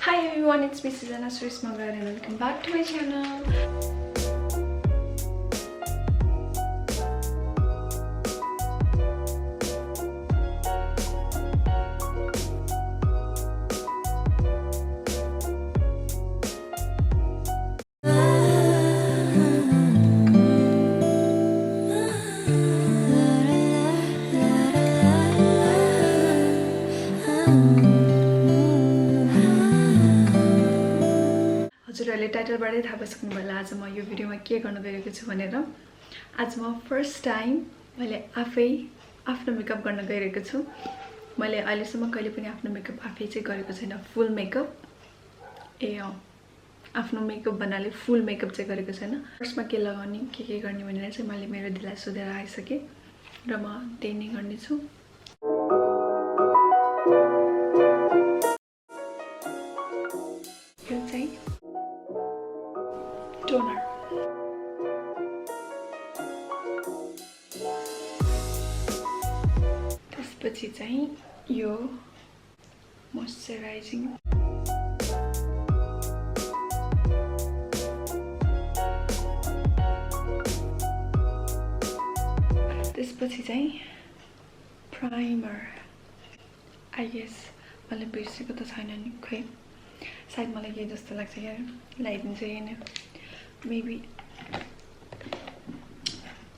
Hi everyone, it's me Srijana Shrees Magar and welcome back to my channel. हजुरहरूले टाइटलबाटै थाहा पाइसक्नु होला आज म यो भिडियोमा के गर्न गएको छु भनेर। आज म फर्स्ट टाइम मैले आफै आफ्नो मेकअप गर्न गइरहेको छु। मैले अहिलेसम्म कहिले पनि आफ्नो मेकअप आफै चाहिँ गरेको छैन, फुल मेकअप। आफ्नो मेकअप भन्नाले फुल मेकअप चाहिँ गरेको छैन। फर्स्टमा के लगाउने के गर्ने भनेर चाहिँ मैले मेरो दिदीलाई सोधेर आइसकेँ र म त्यही नै गर्नेछु। यो चाहिँ टोनर, त्यसपछि चाहिँ यो मोइस्चराइजिङ, त्यसपछि चाहिँ प्राइमर। आई गेस मैले बिर्सेको त छैन नि, खोइ सायद मलाई के जस्तो लाग्छ यार, लगाइदिन्छु होइन मेबी।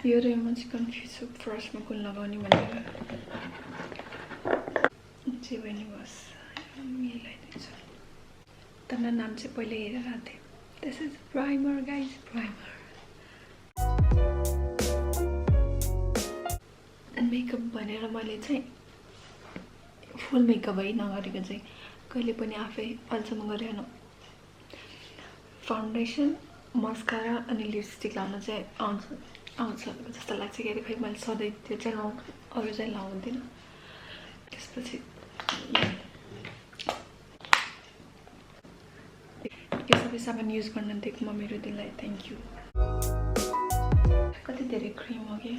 यो र म चाहिँ कन्फ्युज छु फर्स्टमा कुन लगाउने भनेर। जे पनि बस मिलाइदिन्छु। तर नाम चाहिँ पहिले हेरेर आएको थिएँ। This is primer guys, primer. Makeup भनेर मैले चाहिँ फुल मेकअप है नगरेको चाहिँ कहिले पनि आफै अहिलेसम्म गरेन। फाउन्डेसन, मस्कारा अनि लिपस्टिक लाउन चाहिँ आउँछ जस्तो लाग्छ कि खै मैले सधैँ त्यो चाहिँ अरू चाहिँ लाउँदिनँ। त्यसपछि यो सबै सामान युज गर्न दिएकोमा मेरो दिदीलाई थ्याङ्क यू। कति धेरै क्रिम हो कि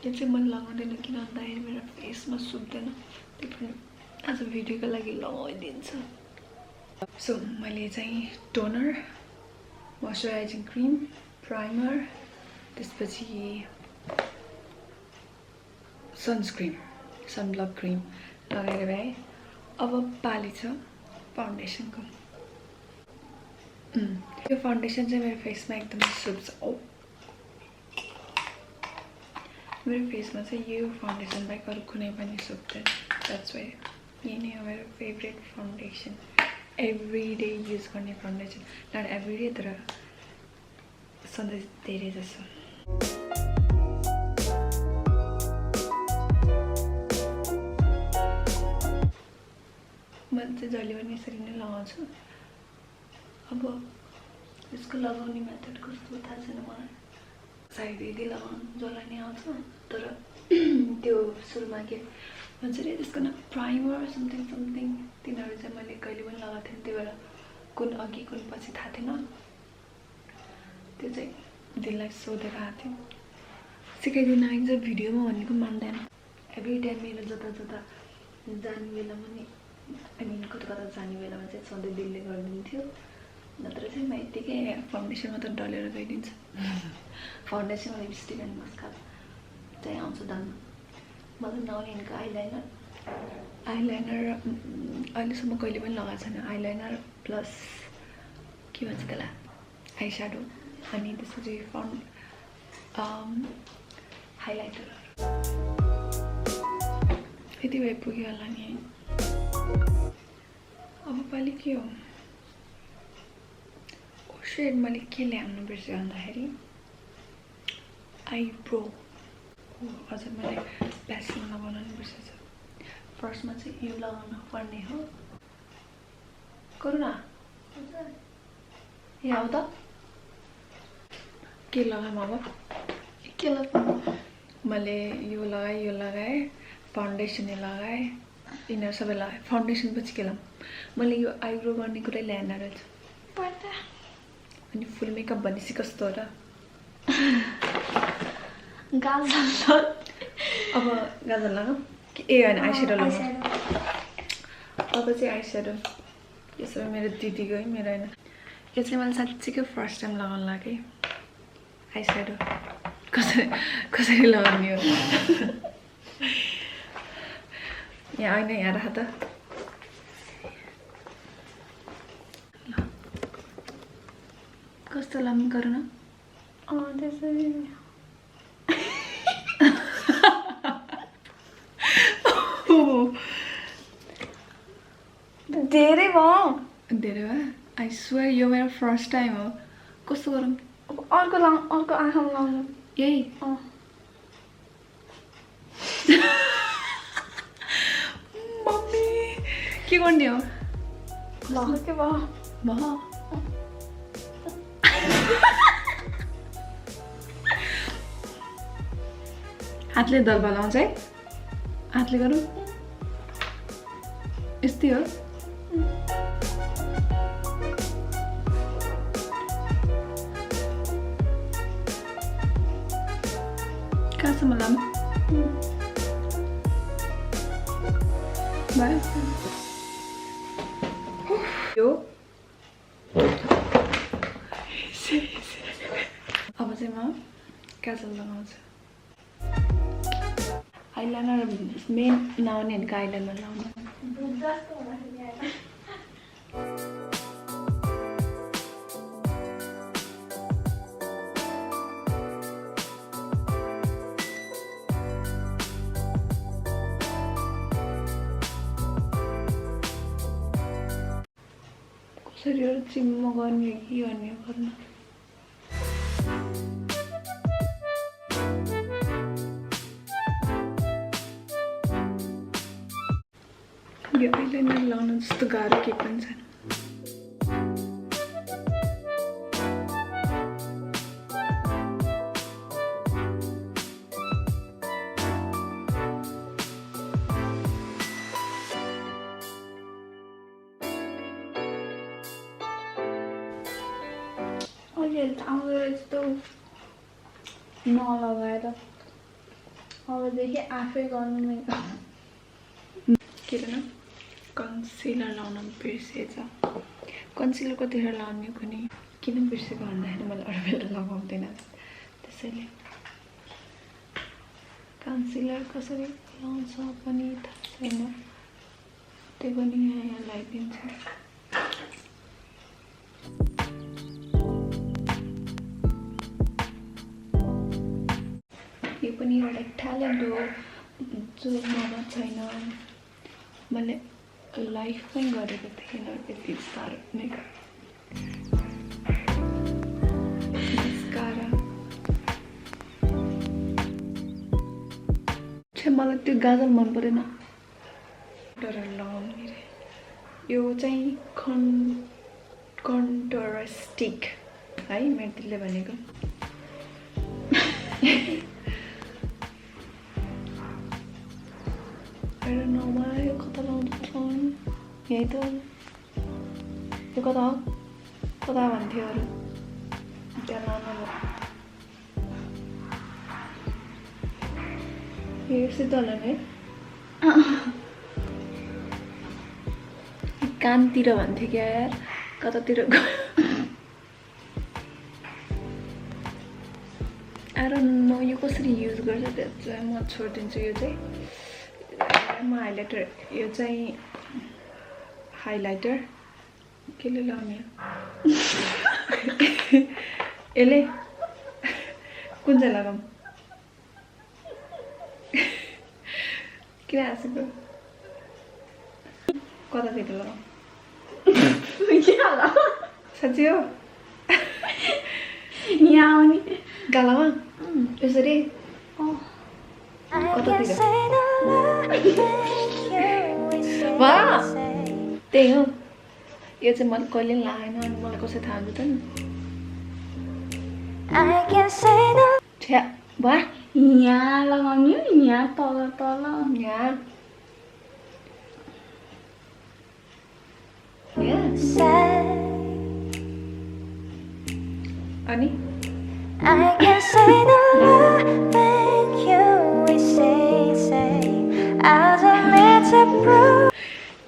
यो चाहिँ मैले लगाउँदैन, किन भन्दाखेरि मेरो फेसमा सुक्दैन। त्यो पनि आज भिडियोको लागि लगाइदिन्छ। सो मैले चाहिँ टोनर, मोइस्चराइजिङ क्रिम, प्राइमर, त्यसपछि सनस्क्रिन, सनब्लक क्रिम लगाएर भए। अब पाली छ फाउन्डेसनको। यो फाउन्डेसन चाहिँ मेरो फेसमा एकदमै सुक्छ। मेरो फेसमा चाहिँ यो फाउन्डेसन बाहेक अरू कुनै पनि सुक्दैन। द्याट्स वाइ यही नै हो मेरो favourite foundation, every day use गर्ने फाउन्डेसन। नट एभ्री डे तर सधैँ धेरै जसो। मैले चाहिँ जहिले पनि यसरी नै लगाउँछु। अब यसको लगाउने मेथड कस्तो थाहा छैन मलाई, सायद यदि लगाउनु जसलाई नै आउँछ। तर त्यो सुरुमा के भन्छ अरे त्यसको नाम प्राइमर समथिङ समथिङ, तिनीहरू चाहिँ मैले कहिले पनि लगाएको थिएँ। त्यो बेला कुन अघि कुन पछि थाहा थिएन। त्यो चाहिँ दिदीलाई सोधेर आएको थियो, सिकाइदिन आइन्छ। भिडियोमा भनेको मान्दैन। एभ्री टाइम मेरो जता जता जाने बेलामा नि, आई मिन कता कता जाने बेलामा चाहिँ सधैँ दिदीले गरिदिन्थ्यो। नत्र चाहिँ म यत्तिकै फाउन्डेसन मात्र डलेर गइदिन्छु। फाउन्डेसन, लिपस्टिक अनि मस्कारा चाहिँ आउँछ दानमा। मलाई नआउने भनेको आइलाइनर। आइलाइनर अहिलेसम्म कहिले पनि लगाएको छैन। आइलाइनर प्लस के भन्छ त्यसलाई, आइस्याडो, अनि त्यसपछि हाइलाइटर। यति भए पुग्यो होला नि। अब पालि के हो सेड मैले के ल्याउनु बिर्सेँ भन्दाखेरि आइब्रो। अझ मैले प्यासिङ लगाउनु बिर्सेछु। फर्स्टमा चाहिँ यो लगाउनु पर्ने हो। करुणा यहाँ आऊ त, के लगाऊँ अब, के लगाऊँ। मैले यो लगाएँ, फाउन्डेसन लगाएँ, यिनीहरू सबै लगाएँ। फाउन्डेसन पछि के लगाऊँ, मैले यो आइब्रो गर्ने कुरै ल्याएन रहेछ पर्दा। अनि फुल मेकअप भनेपछि कस्तो हो र, गाजर। अब गाजर लगाऊँ ए होइन आइस्याडो लगाऊँ। अब चाहिँ आई स्याडो यसो मेरो दिदीको है मेरो हैन यो चाहिँ मैले साच्चैको फर्स्ट टाइम लगाउन लाग्यो आई स्याडो कसरी लगाउने हो यहाँ ऐना यहाँ राख त ल कस्तो लाग्नु गर्न त्यसरी धेरै भयो आई स्वेयर यो मेरो फर्स्ट टाइम हो कस्तो गरौँ अर्को आँखामा लाउनु यही मम्मी के गर्ने हो के भयो हातले दल्बा लाउँछ है हातले गरौँ यस्तै हो कहाँसम्म लाम भयो यो अब चाहिँ म काजल लगाउँछु आइलाइनर मेन नआउने भनेको आइलाइनर लाउनु कसरी चिम्म गर्ने के गर्ने गर्न यो आइलाइनर लाउनु जस्तो गाह्रो के पनि छैन आउँदो यस्तो नलगाएर अबदेखि आफै गर्नु के भन कन्सिलर लाउन बिर्सेछ कन्सिलर कतिखेर लाउने कुनै किन बिर्सेको भन्दाखेरि मलाई अरू बेला लगाउँदैन त्यसैले कन्सिलर कसरी लाउँछ पनि थाहा छैन त्यो पनि यहाँ लगाइदिन्छु यो पनि एउटा ट्यालेन्ट हो जो ममा छैन मैले लाइफमै गरेको थिएन त्यति साह्रो नै मास्कारा मलाई त्यो गाजल मन परेन डरर लगाउने रे यो चाहिँ कन्टोर स्टिक है मेरो दिदीले भनेको यो कता लाउँछ यही त यो कता हो कता भन्थ्यो अरू त्यहाँ लाउनु यो सिधल है कानतिर भन्थ्यो क्या यार कतातिर आएर न यो कसरी युज गर्छ त्यो चाहिँ म छोडिदिन्छु यो चाहिँ म हाइलाइटर यो चाहिँ हाइलाइटर केले लाउने यसले कुन चाहिँ लगाऊँ किन हाँसेको कतातिर लगाऊँ साँच्चै हो यहाँ आउने गालामा यसरी वाह त्यही हो यो चाहिँ मैले कहिले लगाएन अनि मलाई कसै थाहा हुन्छ त नि छ्या वाह यहाँ लगाउने यहाँ तल तल यहाँ अनि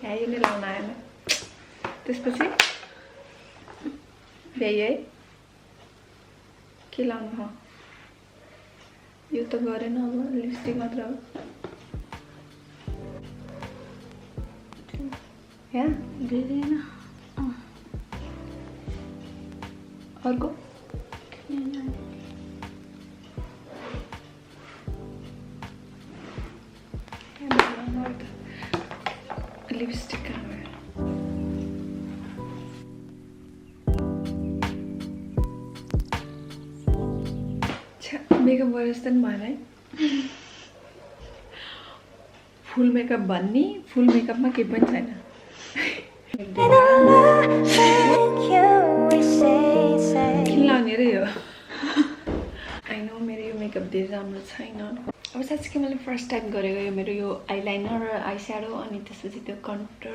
यहाँनिर त्यसपछि भ्याइ है के लाउनु हो यो त गरेन अब लिपस्टिक मात्र हो यहाँ दिँदैन अर्को लिपस्टिक कहाँ गयो मेकअप गरेर जस्तो नि भएन है फुल मेकअप भन्ने फुल मेकअपमा केही पनि छैन किन लाउने रे यो आई नो मेरो यो मेकअप धेरै राम्रो छैन अब साँच्चै कि मैले फर्स्ट टाइम गरेको यो मेरो यो आइलाइनर र आई स्याडो अनि त्यसपछि त्यो कन्टुर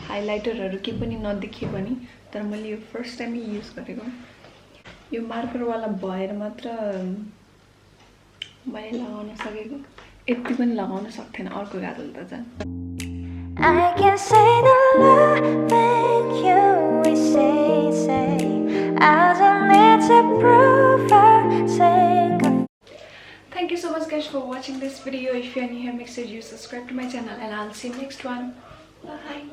हाइलाइटरहरू केही पनि नदेखियो पनि तर मैले यो फर्स्ट टाइम युज गरेको यो मार्करवाला भएर मात्र मैले लगाउन सकेको यति पनि लगाउन सक्थेन अर्को गाजल त झन् I can say the loving you we say I don't need to prove a single. Thank you so much guys for watching this video. If you are new here, make sure you subscribe to my channel and I'll see you next one. Bye.